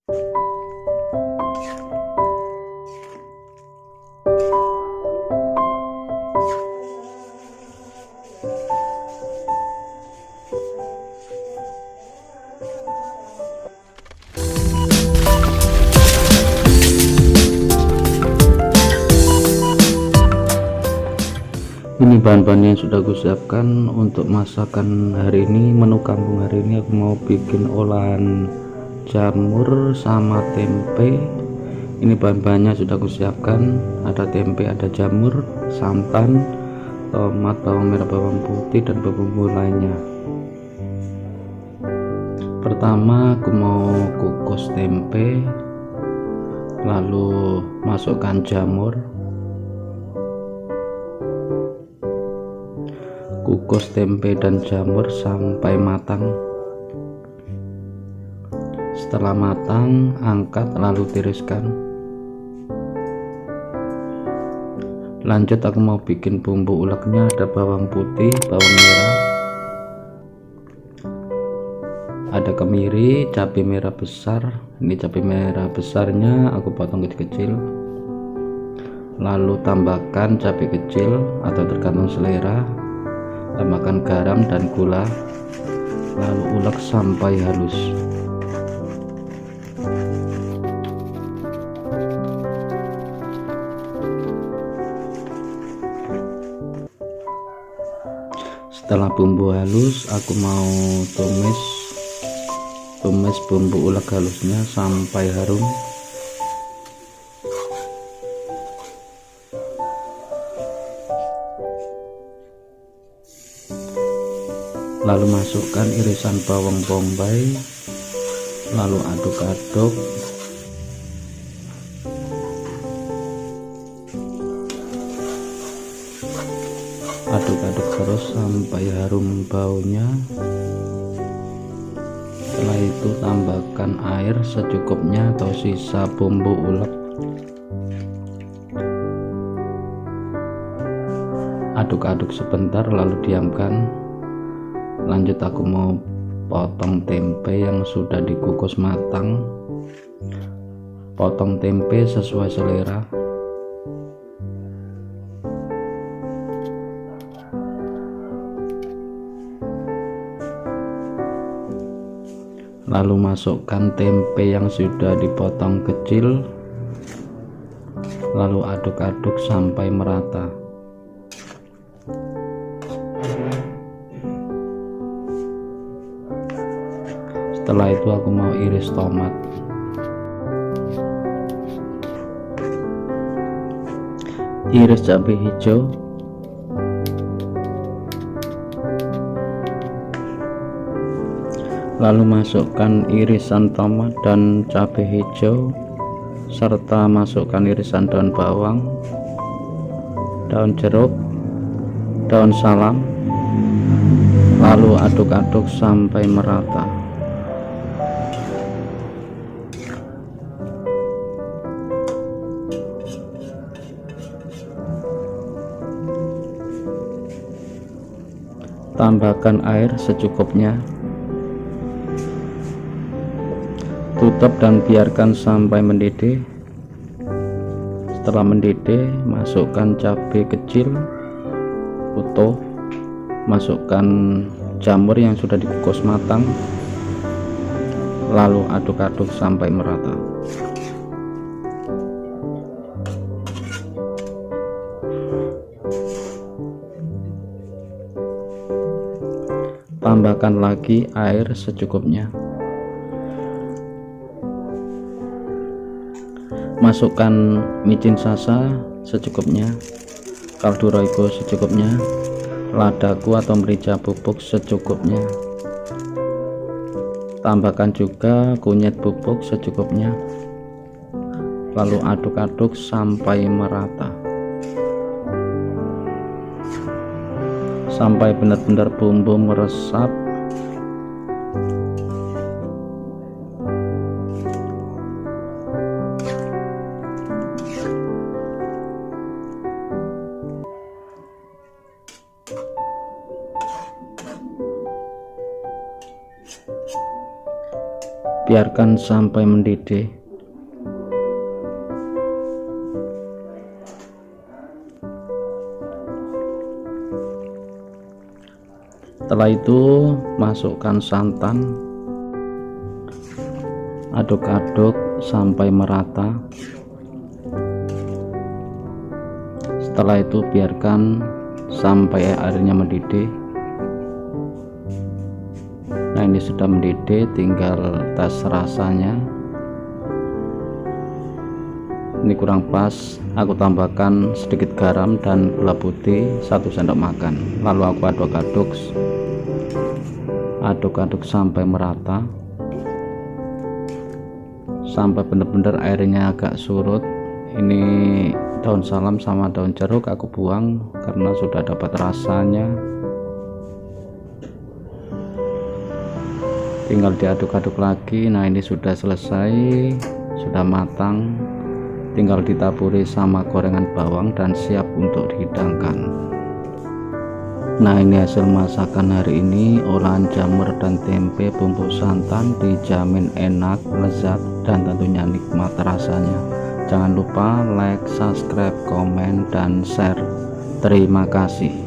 Ini bahan-bahan yang sudah aku siapkan untuk masakan hari ini. Menu kampung hari ini aku mau bikin olahan jamur sama tempe. Ini bahan-bahannya sudah aku siapkan, ada tempe, ada jamur, santan, tomat, bawang merah, bawang putih, dan bumbu lainnya. Pertama aku mau kukus tempe, lalu masukkan jamur, kukus tempe dan jamur sampai matang. Setelah matang, angkat lalu tiriskan. Lanjut aku mau bikin bumbu uleknya, ada bawang putih, bawang merah, ada kemiri, cabai merah besar. Ini cabai merah besarnya aku potong kecil-kecil, lalu tambahkan cabai kecil atau tergantung selera, tambahkan garam dan gula, lalu ulek sampai halus. Setelah bumbu halus, aku mau tumis bumbu ulek halusnya sampai harum. Lalu masukkan irisan bawang bombay, lalu aduk-aduk. Aduk-aduk terus sampai harum baunya. Setelah itu tambahkan air secukupnya atau sisa bumbu ulek. Aduk-aduk sebentar lalu diamkan. Lanjut aku mau potong tempe yang sudah dikukus matang. Potong tempe sesuai selera. Lalu masukkan tempe yang sudah dipotong kecil, lalu aduk-aduk sampai merata. Setelah itu aku mau iris tomat. Iris cabai hijau. Lalu masukkan irisan tomat dan cabai hijau, serta masukkan irisan daun bawang, daun jeruk, daun salam, lalu aduk-aduk sampai merata. Tambahkan air secukupnya. Tutup dan biarkan sampai mendidih. Setelah mendidih, masukkan cabai kecil utuh, masukkan jamur yang sudah dikukus matang, lalu aduk-aduk sampai merata. Tambahkan lagi air secukupnya. Masukkan micin sasa secukupnya, kaldu roiko secukupnya, ladaku atau merica bubuk secukupnya. Tambahkan juga kunyit bubuk secukupnya, lalu aduk-aduk sampai merata, sampai benar-benar bumbu meresap. biarkan sampai mendidih. Setelah itu masukkan santan, aduk-aduk sampai merata. Setelah itu biarkan sampai airnya mendidih. Nah, ini sudah mendidih, tinggal tes rasanya. Ini kurang pas, aku tambahkan sedikit garam dan gula putih 1 sendok makan. Lalu aku aduk-aduk sampai merata, sampai benar-benar airnya agak surut. Ini daun salam sama daun jeruk aku buang karena sudah dapat rasanya. Tinggal diaduk-aduk lagi. Nah, ini sudah selesai, sudah matang, tinggal ditaburi sama gorengan bawang dan siap untuk dihidangkan. Nah, ini hasil masakan hari ini, olahan jamur dan tempe bumbu santan, dijamin enak, lezat, dan tentunya nikmat rasanya. Jangan lupa like, subscribe, komen, dan share. Terima kasih.